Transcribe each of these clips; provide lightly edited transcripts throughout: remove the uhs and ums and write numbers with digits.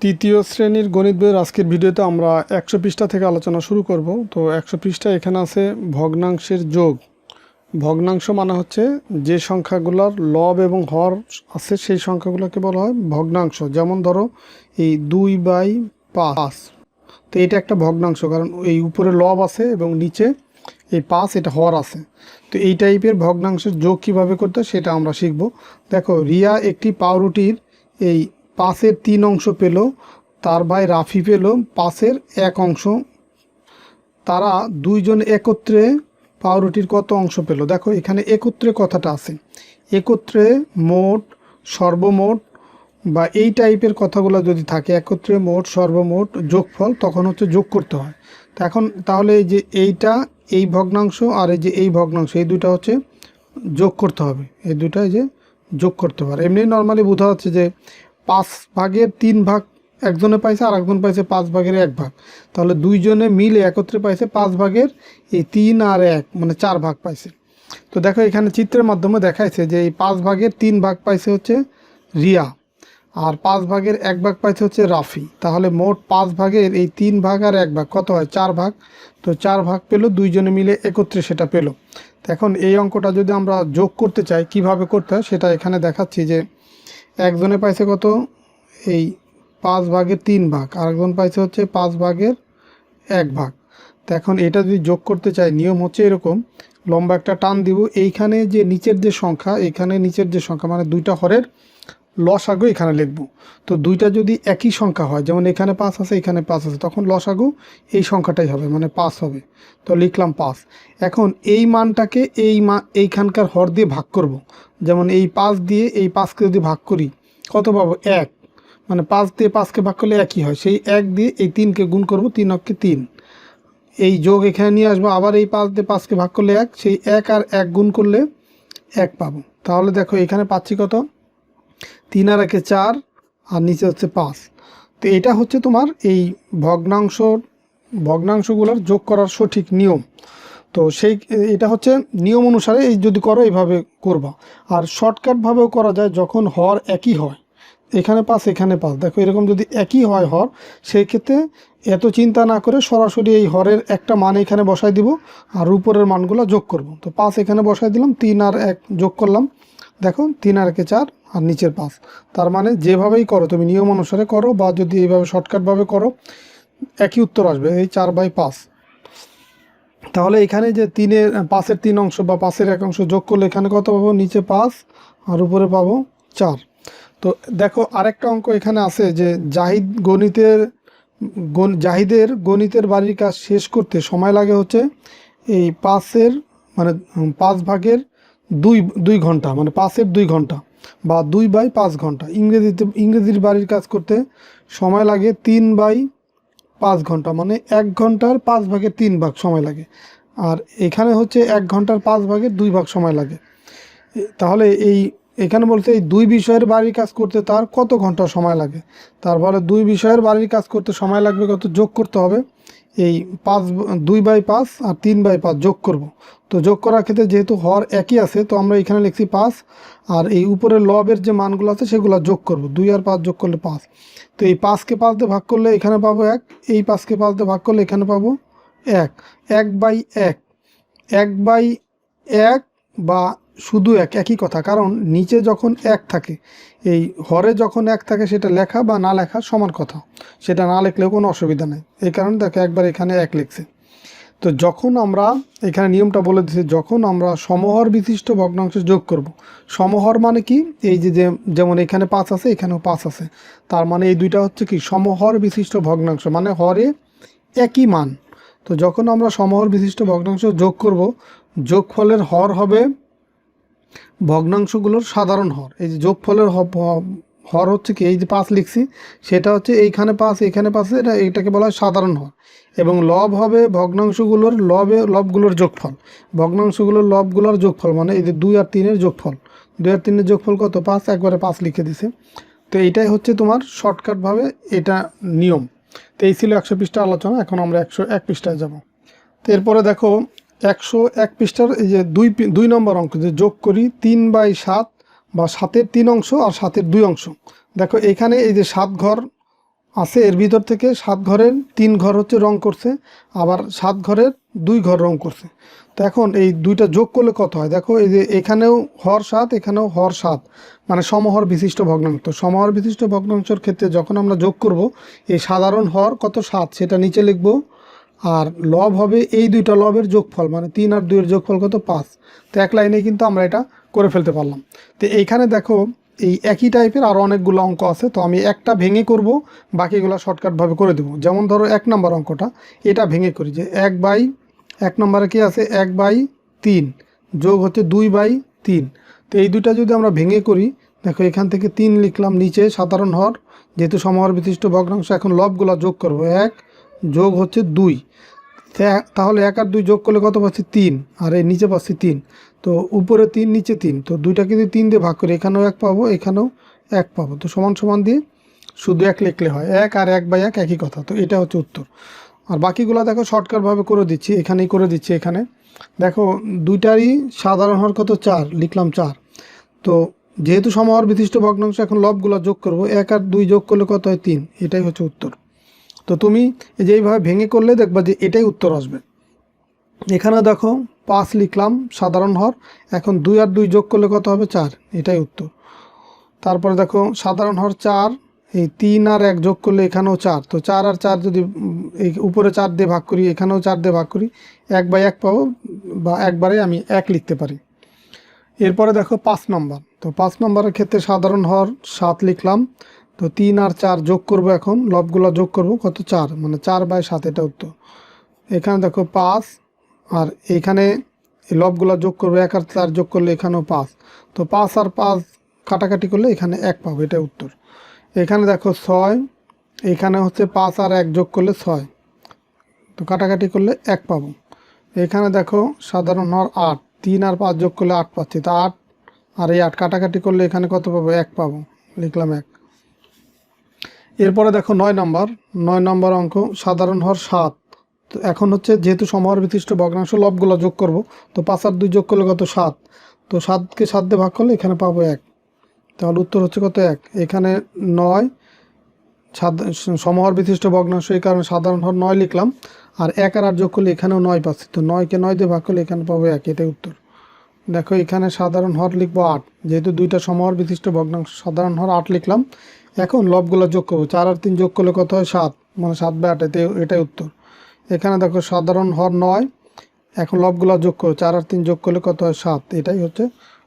তৃতীয় শ্রেণীর গণিত বইয়ের আজকের ভিডিওতে আমরা 100 পৃষ্ঠা থেকে আলোচনা শুরু করব। তো 100 পৃষ্ঠা এখানে আছে ভগ্নাংশের যোগ। ভগ্নাংশ মানে হচ্ছে যে সংখ্যাগুলোর লব এবং হর আছে সেই সংখ্যাগুলোকে বলা হয় ভগ্নাংশ। যেমন ধরো এই 2/5, তো এটা একটা ভগ্নাংশ, কারণ এই উপরে লব আছে এবং নিচে এই 5 এটা হর আছে। তো এই টাইপের ভগ্নাংশের যোগ কিভাবে করতে হয় সেটা আমরা শিখব। দেখো, রিয়া একটি পাউরুটির এই 5-এর 3 অংশ পেল, তার ভাই রাফি পেল 5-এর 1 অংশ। তারা দুইজন একত্রে পাউরুটির কত অংশ পেল? দেখো, এখানে একত্রে কথাটা আছে, একত্রে, মোট, সর্বমোট বা এই টাইপের কথাগুলো যদি থাকে, একত্রে, মোট, সর্বমোট, যোগফল, তখন হচ্ছে যোগ করতে হয়। তো এখন তাহলে এই যে এইটা, এই ভগ্নাংশ আর এই যে এই ভগ্নাংশ, এই দুটা হচ্ছে যোগ করতে হবে। এই দুটা যে যোগ করতে পারে, এমনি নর্মালি বোঝা যাচ্ছে যে 5/3 একজনে পাইছে আর একজন পাইছে 5/1 তাহলে দুইজনে মিলে একত্রে পাইছে 5/3 আর 1 মানে 4 পাইছে। তো দেখো, এখানে চিত্রের মাধ্যমে দেখাইছে যে এই 5/3 পাইছে হচ্ছে রিয়া, আর 5/1 পাইছে হচ্ছে রাফি। তাহলে মোট 5/3 আর 1 কত হয়? 4 তো 4 পেলো, দুইজনে মিলে একত্রে সেটা পেলো। তো এখন এই অঙ্কটা যদি আমরা যোগ করতে চাই কিভাবে করতে হয় সেটা এখানে দেখাচ্ছি। যে একজনে পাইছে কত? এই 5/3, আর একজন পাইছে হচ্ছে 5/1। তো এখন এটা যদি যোগ করতে চাই, নিয়ম হচ্ছে এরকম, লম্বা একটা টান দিব, এইখানে যে নিচের যে সংখ্যা, এখানে নিচের যে সংখ্যা মানে দুইটা হরের লসাগু এখানে লিখব। তো দুইটা যদি একই সংখ্যা হয়, যেমন এখানে 5 আছে এখানে 5 আছে, তখন লসাগু এই সংখ্যাটাই হবে, মানে 5 হবে। তো লিখলাম 5। এখন এই মানটাকে এইখানকার হর দিয়ে ভাগ করব। যেমন এই 5 দিয়ে এই 5কে যদি ভাগ করি কত পাবো? 1। মানে 5 দিয়ে 5কে ভাগ করলে একই হয়, সেই 1 দিয়ে এই 3কে গুণ করব, 3 × 3। এই যোগ এখানে নিয়ে আসবো, আবার এই 5 দিয়ে 5কে ভাগ করলে 1, সেই 1 আর 1 গুণ করলে 1 পাবো। তাহলে দেখো এখানে পাচ্ছি কত? 3 আর 1 4, আর নিচে হচ্ছে 5। তো এটা হচ্ছে তোমার এই ভগ্নাংশগুলোর যোগ করার সঠিক নিয়ম। তো এটা হচ্ছে নিয়ম অনুসারে এই যদি করো এইভাবে করবা। আর শর্টকাটভাবেও করা যায়, যখন হর একই হয়, এখানে 5 এখানে 5, দেখো এরকম যদি একই হয় হর, সেই ক্ষেত্রে এত চিন্তা না করে সরাসরি এই হরের একটা মান এখানে বসাই দিব আর উপরের মানগুলো যোগ করব। তো 5 এখানে বসাই দিলাম, 3 আর 1 যোগ করলাম, দেখো 3 আর 1 4 আর নিচের 5। তার মানে যেভাবেই করো তুমি নিয়ম অনুসারে করো, বা যদি এইভাবে শর্টকাটভাবে করো, একই উত্তর আসবে, এই 4/5। তাহলে এখানে যে 5-এর 3 অংশ বা 5-এর 1 অংশ যোগ করলে এখানে কত পাবো? নিচে 5 আর উপরে পাবো 4। তো দেখো, আরেকটা অঙ্ক এখানে আছে যে জাহিদের গণিতের বাড়ির কাজ শেষ করতে সময় লাগে হচ্ছে এই 5-এর মানে 5/2 ঘন্টা, মানে 5-এর 2 ঘন্টা বা 2/5 ঘন্টা। ইংরেজির বাড়ির কাজ করতে সময় লাগে 3/5 ঘন্টা, মানে 1 ঘন্টার 5/3 সময় লাগে। আর এখানে হচ্ছে 1 ঘন্টার 5/2 সময় লাগে। তাহলে এখানে বলতে এই দুই বিষয়ের বাড়ির কাজ করতে তার কত ঘন্টা সময় লাগে। তারপরে দুই বিষয়ের বাড়ির কাজ করতে সময় লাগবে কত? যোগ করতে হবে। এই 2/5 আর 3/5 যোগ করব। তো যোগ করার ক্ষেত্রে যেহেতু হর একই আছে, তো আমরা এখানে লিখছি 5, আর এই উপরের লবের যে মানগুলো আছে সেগুলো যোগ করব। 2 আর 5 যোগ করলে 5। তো এই 5কে 5 দিয়ে ভাগ করলে এখানে পাবো 1, এই 5কে 5 দিয়ে ভাগ করলে এখানে পাবো 1। 1/1, 1/1 বা শুধু একই কথা, কারণ নিচে যখন 1 থাকে, এই হরে যখন 1 থাকে, সেটা লেখা বা না লেখা সমান কথা, সেটা না লিখলেও কোনো অসুবিধা নেই। এই কারণে দেখো একবার এখানে 1 লিখছে। তো যখন আমরা এখানে নিয়মটা বলে দিচ্ছি, যখন আমরা সমহর বিশিষ্ট ভগ্নাংশে যোগ করব। সমহর মানে কি? এই যেমন এখানে 5 আছে এখানেও 5 আছে, তার মানে এই দুইটা হচ্ছে কি সমহর বিশিষ্ট ভগ্নাংশ, মানে হরে একই মান। তো যখন আমরা সমহর বিশিষ্ট ভগ্নাংশ যোগ করব, যোগফলের হর হবে ভগ্নাংশগুলোর সাধারণ হর। এই যে যোগফলের হর হচ্ছে কি, এই যে 5 লিখছি সেটা হচ্ছে এইখানে 5 এখানে 5, এটাকে বলা হয় সাধারণ হর। এবং লব হবে ভগ্নাংশগুলোর লবগুলোর যোগফল। ভগ্নাংশগুলোর লবগুলোর যোগফল মানে এই যে 2 আর 3-এর যোগফল। 2 আর 3-এর যোগফল কত? 5, একবারে 5 লিখে দিছে। তো এইটাই হচ্ছে তোমার শর্টকাটভাবে এটা নিয়ম। তো এই ছিল 100 পৃষ্ঠা আলোচনা। এখন আমরা 101 পৃষ্ঠায় যাব। তো এরপরে দেখো 101 পৃষ্ঠার এই যে 2 নম্বর অঙ্ক, যে যোগ করি 3/7 বা 7-এর 3 অংশ আর 7-এর 2 অংশ। দেখো এখানে এই যে 7 ঘর আছে, এর ভিতর থেকে 7 ঘরের 3 ঘর হচ্ছে রং করছে, আবার 7 ঘরের 2 ঘর রং করছে। তো এখন এই দুইটা যোগ করলে কত হয় দেখো, এই যে এখানেও হর 7, এখানেও হর 7, মানে সমহর বিশিষ্ট ভগ্নাংশ। তো সমহর বিশিষ্ট ভগ্নাংশের ক্ষেত্রে যখন আমরা যোগ করব, এই সাধারণ হর কত 7 সেটা নিচে লিখব, আর লব হবে এই দুইটা লবের যোগফল, মানে 3 আর 2 এর যোগফল কত 5। তো এক লাইনে কিন্তু আমরা এটা করে ফেলতে পারলাম। তো এইখানে দেখো এই একই টাইপের আরও অনেকগুলো অঙ্ক আছে, তো আমি একটা ভেঙে করব, বাকিগুলো শর্টকাটভাবে করে দেবো। যেমন ধরো 1 নম্বর অঙ্কটা, এটা ভেঙে করি যে 1 নম্বরে কি আছে 1/3 যোগ হচ্ছে 2/3। তো এই দুইটা যদি আমরা ভেঙে করি, দেখো এখান থেকে 3 লিখলাম, নিচে সাধারণ হর, যেহেতু সমহর বিশিষ্ট ভগ্নাংশ, এখন লবগুলো যোগ করব, 1 যোগ হচ্ছে 2। তাহলে 1 আর 2 যোগ করলে কত পাচ্ছি 3, আর এই নিচে পাচ্ছি 3। তো উপরে 3 নিচে 3, তো দুইটাকে যদি 3 দিয়ে ভাগ করি, এখানেও 1 পাবো, এখানেও 1 পাবো। তো সমান সমান দিয়ে শুধু 1 লিখলে হয়, 1 আর 1/1 একই কথা। তো এটা হচ্ছে উত্তর। আর বাকিগুলো দেখো শর্টকাটভাবে করে দিচ্ছি, এখানেই করে দিচ্ছি। এখানে দেখো দুইটারই সাধারণ হর কত 4, লিখলাম 4। তো যেহেতু সমহর বিশিষ্ট ভগ্নাংশ, এখন লবগুলো যোগ করব, 1 আর 2 যোগ করলে কত হয় 3, এটাই হচ্ছে উত্তর। তো তুমি এই যে এইভাবে ভেঙে করলে দেখবা যে এটাই উত্তর আসবে। এখানে দেখো 5 লিখলাম সাধারণ হর, এখন 2 আর 2 যোগ করলে কত হবে 4, এটাই উত্তর। তারপরে দেখো সাধারণ হর 4, এই 3 আর 1 যোগ করলে এখানেও 4। তো 4 আর 4 যদি এই উপরে 4 দিয়ে ভাগ করি, এখানেও 4 দিয়ে ভাগ করি, 1/1 পাবো, বা একবারে আমি 1 লিখতে পারি। এরপরে দেখো 5 নম্বর। তো 5 নম্বরের ক্ষেত্রে সাধারণ হর 7 লিখলাম, তো 3 আর 4 যোগ করব, এখন লবগুলো যোগ করব, কত 4, মানে 4/7, এটা উত্তর। এখানে দেখো 5, আর এইখানে লবগুলো যোগ করবো, 1 আর 4 যোগ করলে এখানেও 5। তো 5 আর 5 কাটাকাটি করলে এখানে 1 পাবো, এটা উত্তর। এখানে দেখো 6, এখানে হচ্ছে 5 আর 1 যোগ করলে 6, তো কাটাকাটি করলে 1 পাবো। এখানে দেখো সাধারণ হর 8, 3 আর 5 যোগ করলে 8 পাচ্ছি, তো 8 আর এই 8 কাটাকাটি করলে এখানে কত পাবো 1 পাবো, লিখলাম 1। এরপরে দেখো 9 নম্বর অঙ্ক, সাধারণ হর 7। তো এখন হচ্ছে যেহেতু সমহর বিশিষ্ট ভগ্নাংশ, লবগুলো যোগ করব, তো 5 আর 2 যোগ করলে কত 7। তো 7কে 7 দিয়ে ভাগ করলে এখানে পাবো 1, তাহলে উত্তর হচ্ছে কত 1। এখানে 9 সমহর বিশিষ্ট ভগ্নাংশ, এই কারণে সাধারণ হর 9 লিখলাম, আর 1 আর 8 যোগ করলে এখানেও 9 পাচ্ছি, তো 9কে 9 দিয়ে ভাগ করলে এখানে পাবো 1, এটাই উত্তর। দেখো এখানে সাধারণ হর লিখবো 8, যেহেতু দুইটা সমহর বিশিষ্ট ভগ্নাংশ, সাধারণ হর 8 লিখলাম। এখন লবগুলো যোগ করবো, 4 আর 3 যোগ করলে কত হয় 7, মানে 7/8, এটাই উত্তর। এখানে দেখো সাধারণ হর 9, এখন লবগুলো যোগ করো, 4 আর 3 যোগ করলে কত হয় 7, এটাই হচ্ছে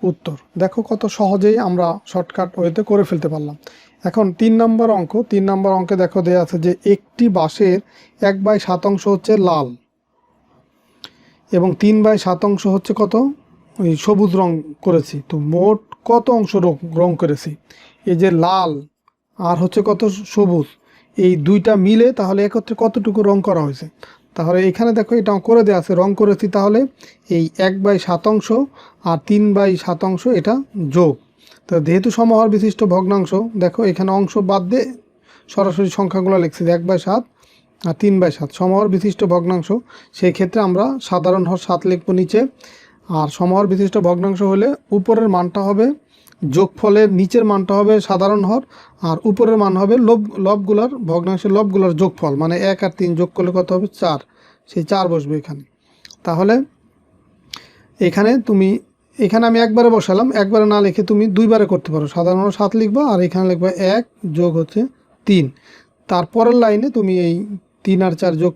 উত্তর। দেখো কত সহজেই আমরা শর্টকাট ওয়েতে করে ফেলতে পারলাম। এখন 3 নম্বর অঙ্ক, 3 নম্বর অঙ্কে দেখো দেওয়া আছে যে একটি বাঁশের 1/7 হচ্ছে লাল, এবং 3/7 হচ্ছে কত ওই সবুজ রং করেছি। তো মোট কত অংশ রং করেছি, এই যে লাল আর হচ্ছে কত সবুজ, এই দুইটা মিলে তাহলে একত্রে কতটুকু রং করা হয়েছে। তাহলে এখানে দেখো এটা করে দেওয়া আছে, রং করেছি, তাহলে এই 1/7 আর 3/7 এটা যোগ। তো যেহেতু সমহর বিশিষ্ট ভগ্নাংশ, দেখো এখানে অংশ বাদ দিয়ে সরাসরি সংখ্যাগুলো লিখছি, 1/7 আর 3/7 সমহর বিশিষ্ট ভগ্নাংশ। সেই ক্ষেত্রে আমরা সাধারণ হর 7 লিখবো নিচে, আর সমহর বিশিষ্ট ভগ্নাংশ হলে উপরের মানটা হবে যোগফলের নিচের মানটা হবে সাধারণ হর, আর উপরের মান হবে লবগুলার ভগ্নাংশের লবগুলার যোগফল, মানে 1 আর 3 যোগ করলে কত হবে 4, সেই 4 বসবে এখানে। তাহলে এখানে আমি একবারে বসালাম, একবারে না লিখে তুমি দুইবারে করতে পারো, সাধারণ হর 7 লিখবা, আর এখানে লিখবা 1 যোগ হচ্ছে 3। তারপরের লাইনে তুমি এই 3 আর 4 যোগ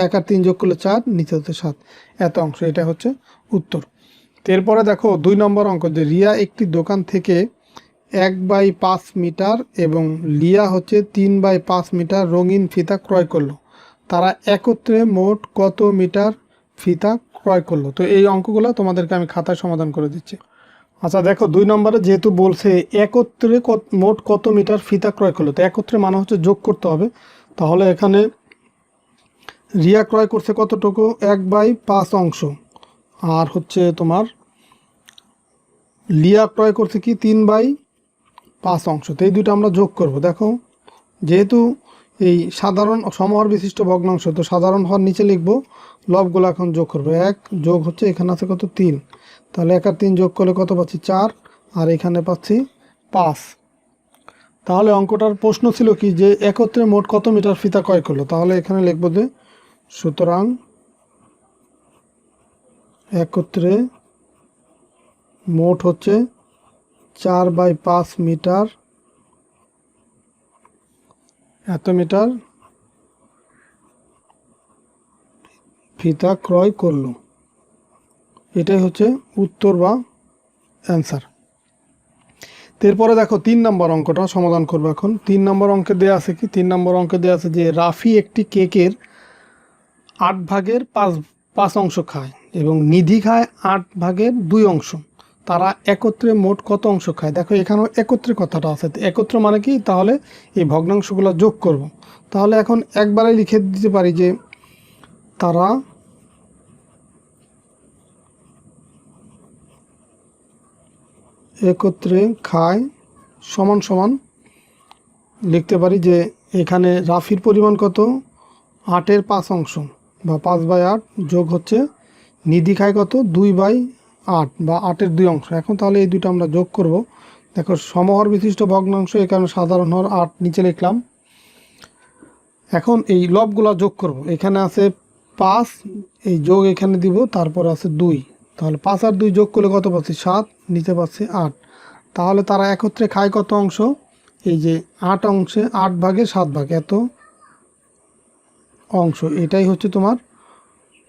1 আর 3 যোগ করলে 4, নিচে হচ্ছে 7, এত অংশ, এটা হচ্ছে উত্তর। এরপরে দেখো 2 নম্বর অঙ্ক, যে রিয়া একটি দোকান থেকে 1/5 মিটার এবং লিয়া হচ্ছে 3/5 মিটার রঙিন ফিতা ক্রয় করলো, তারা একত্রে মোট কত মিটার ফিতা ক্রয় করলো। তো এই অঙ্কগুলো তোমাদেরকে আমি খাতায় সমাধান করে দিচ্ছি। আচ্ছা দেখো 2 নম্বরে যেহেতু বলছে একত্রে মোট কত মিটার ফিতা ক্রয় করলো, তো একত্রে মানে হচ্ছে যোগ করতে হবে। তাহলে এখানে রিয়া ক্রয় করছে কতটুকু 1/5 অংশ, আর হচ্ছে তোমার লিয়া ক্রয় করছে কি 3/5 অংশ। তো এই দুটো আমরা যোগ করব। দেখো যেহেতু এই সাধারণ সমহর বিশিষ্ট ভগ্নাংশ, তো সাধারণ হর নিচে লিখব, লবগুলো এখন যোগ করবো, 1 যোগ হচ্ছে এখানে আছে কত 3, তাহলে 1 আর 3 যোগ করলে কত পাচ্ছি 4, আর এখানে পাচ্ছি 5। তাহলে অঙ্কটার প্রশ্ন ছিল কি যে একত্রে মোট কত মিটার ফিতা ক্রয় করলো। তাহলে এখানে লিখব যে সুতরাং একত্রে মোট হচ্ছে 4/5 মিটার, এত মিটার ফিতা ক্রয় করলো। এটাই হচ্ছে উত্তর বা অ্যান্সার। এরপরে দেখো 3 নম্বর অঙ্কটা সমাধান করবো। এখন 3 নম্বর অঙ্কে দেওয়া আছে কি, 3 নম্বর অঙ্কে দেওয়া আছে যে রাফি একটি কেকের 8 ভাগের 5 অংশ খায় এবং নিধি খায় 8 ভাগের 2 অংশ। তারা একত্রে মোট কত অংশ খায়। দেখো এখানেও একত্রে কথাটা আছে, একত্র মানে কি, তাহলে এই ভগ্নাংশগুলো যোগ করব। তাহলে এখন একবারে লিখে দিতে পারি যে তারা একত্রে খায় সমান সমান লিখতে পারি যে এখানে রাফির পরিমাণ কত, 8-এর 5 অংশ বা 5/8 যোগ হচ্ছে নিধি খায় কত, 2/8 বা 8-এর 2 অংশ। এখন তাহলে এই দুটো আমরা যোগ করব। দেখো সমহর বিশিষ্ট ভগ্নাংশ, এখানে সাধারণ হর 8 নিচে লিখলাম। এখন এই লবগুলা যোগ করব। এখানে আছে 5, এই যোগ এখানে দিব, তারপর আছে 2। তাহলে 5 আর 2 যোগ করলে কত পাচ্ছি, 7, নিচে পাচ্ছি 8। তাহলে তারা একত্রে খায় কত অংশ, এই যে 8 অংশে 8 ভাগে 7 ভাগ, এত অংশ। এটাই হচ্ছে তোমার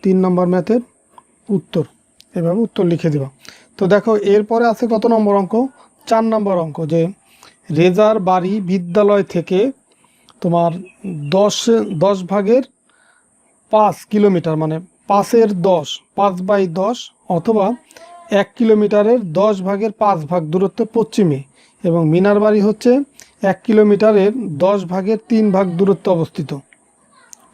3 নম্বর ম্যাথের উত্তর। এভাবে উত্তর লিখে দিবা। তো দেখো এরপরে আছে কত নম্বর অঙ্ক, 4 নম্বর অঙ্ক, যে রেজার বাড়ি বিদ্যালয় থেকে তোমার 10 ভাগের 5 কিলোমিটার, মানে 5-এর 10, 5/10 অথবা 1 কিলোমিটারের 10 ভাগের 5 ভাগ দূরত্ব পশ্চিমে, এবং মিনার বাড়ি হচ্ছে 1 কিলোমিটারের 10 ভাগের 3 ভাগ দূরত্ব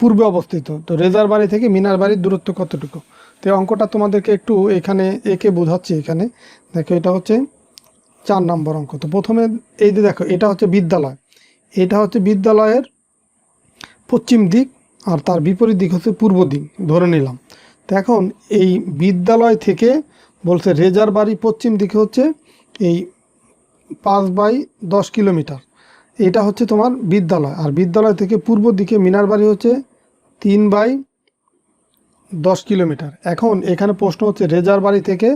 পূর্বে অবস্থিত। তো রেজার বাড়ি থেকে মিনার বাড়ির দূরত্ব কতটুকু। তো অঙ্কটা তোমাদেরকে একটু এখানে একে বোঝাচ্ছি। এখানে দেখো এটা হচ্ছে 4 নম্বর অঙ্ক। তো প্রথমে এই যে দেখো এটা হচ্ছে বিদ্যালয়, এটা হচ্ছে বিদ্যালয়ের পশ্চিম দিক, আর তার বিপরীত দিক হচ্ছে পূর্ব দিক ধরে নিলাম। তো এখন এই বিদ্যালয় থেকে বলছে রেজার বাড়ি পশ্চিম দিকে হচ্ছে এই 5/10 কিলোমিটার, এটা হচ্ছে তোমার বিদ্যালয়। আর বিদ্যালয় থেকে পূর্ব দিকে মিনার বাড়ি হচ্ছে 3/10 কিলোমিটার। এখন এখানে প্রশ্ন হচ্ছে রেজার বাড়ি থেকে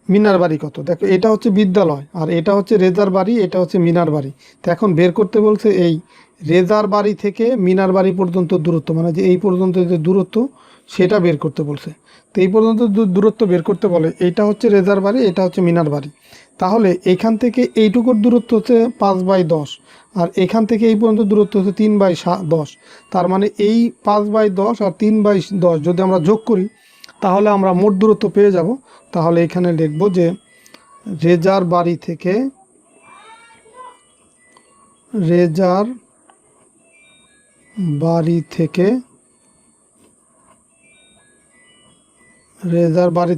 মিনার বাড়ি কত। দেখো এটা হচ্ছে বিদ্যালয়, আর এটা হচ্ছে রেজার বাড়ি, এটা হচ্ছে মিনার বাড়ি। তো এখন বের করতে বলছে এই রেজার বাড়ি থেকে মিনার বাড়ি পর্যন্ত দূরত্ব, মানে যে এই পর্যন্ত যে দূরত্ব সেটা বের করতে বলছে। তো এই পর্যন্ত দূরত্ব বের করতে বলে, এইটা হচ্ছে রেজার বাড়ি, এটা হচ্ছে মিনার বাড়ি। তাহলে এখান থেকে এইটুকুর দূরত্ব হচ্ছে 5/10, আর এখান থেকে এই পর্যন্ত দূরত্ব হচ্ছে 3/10। তার মানে এই 5/10 আর 3/10 যদি আমরা যোগ করি তাহলে আমরা মোট দূরত্ব পেয়ে যাব। তাহলে এখানে লিখব যে রেজার বাড়ি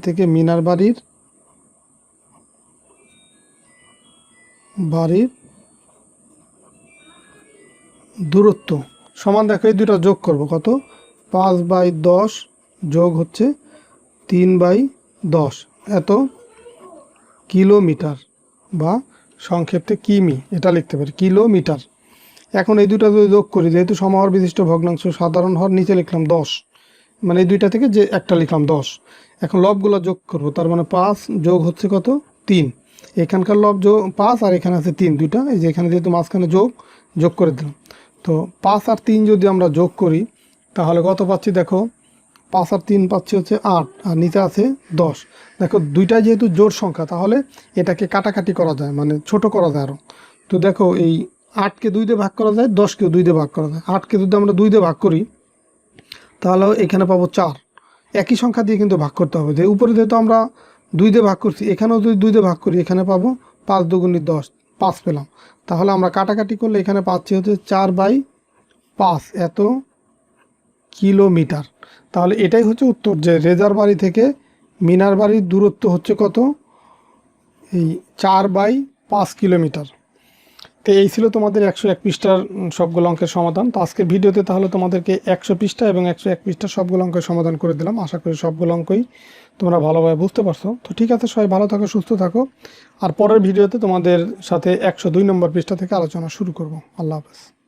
থেকে মিনার বাড়ির দূরত্ব সমান, দেখো এই দুটো যোগ করব, কত, 5/10 যোগ হচ্ছে 3/10, এত কিলোমিটার, বা সংক্ষেপে কিমি, এটা লিখতে পারি কিলোমিটার। এখন এই দুটো যদি যোগ করি, যেহেতু সমহর বিশিষ্ট ভগ্নাংশ, সাধারণ হর নিচে লিখলাম 10, মানে এই দুইটা থেকে যে একটা লিখলাম 10। এখন লবগুলো যোগ করব, তার মানে 5 যোগ হচ্ছে কত, 3। এখানকার লব যোগ 5, আর এখানে আছে 3, দুইটা, এই যে এখানে যেহেতু মাঝখানে যোগ করে দিলাম। তো 5 আর 3 যদি আমরা যোগ করি তাহলে কত পাচ্ছি, দেখো 5 আর 3 পাচ্ছি হচ্ছে 8, আর নিচে আছে 10। দেখো দুইটা যেহেতু জোড় সংখ্যা, তাহলে এটাকে কাটাকাটি করা যায়, মানে ছোট করা যায় আরও। তো দেখো এই 8কে 2 দিয়ে ভাগ করা যায়, 10কেও 2 দিয়ে ভাগ করা যায়। 8কে যদি আমরা 2 দিয়ে ভাগ করি তাহলে এখানে পাবো 4। একই সংখ্যা দিয়ে কিন্তু ভাগ করতে হবে, যে উপরে যেহেতু আমরা 2 দিয়ে ভাগ করছি, এখানেও যদি 2 দিয়ে ভাগ করি এখানে পাবো 5 দুগুণে 10, 5 পেলাম। তাহলে আমরা কাটাকাটি করলে এখানে পাচ্ছি হচ্ছে 4/5, এত কিলোমিটার। তাহলে এটাই হচ্ছে উত্তর, যে রেজার বাড়ি থেকে মিনার বাড়ির দূরত্ব হচ্ছে কত, এই 4/5 কিলোমিটার। তো এই ছিল তোমাদের 101 পৃষ্ঠার সবগুলো অঙ্কের সমাধান। তো আজকের ভিডিওতে তাহলে তোমাদেরকে 100 পৃষ্ঠা এবং 101 পৃষ্ঠার সবগুলো অঙ্কের সমাধান করে দিলাম। আশা করি সবগুলো অঙ্কই তোমরা ভালোভাবে বুঝতে পারছো। তো ঠিক আছে, সবাই ভালো থাকো, সুস্থ থাকো। আর পরের ভিডিওতে তোমাদের সাথে 102 নম্বর পৃষ্ঠা থেকে আলোচনা শুরু করব। আল্লাহ হাফেজ।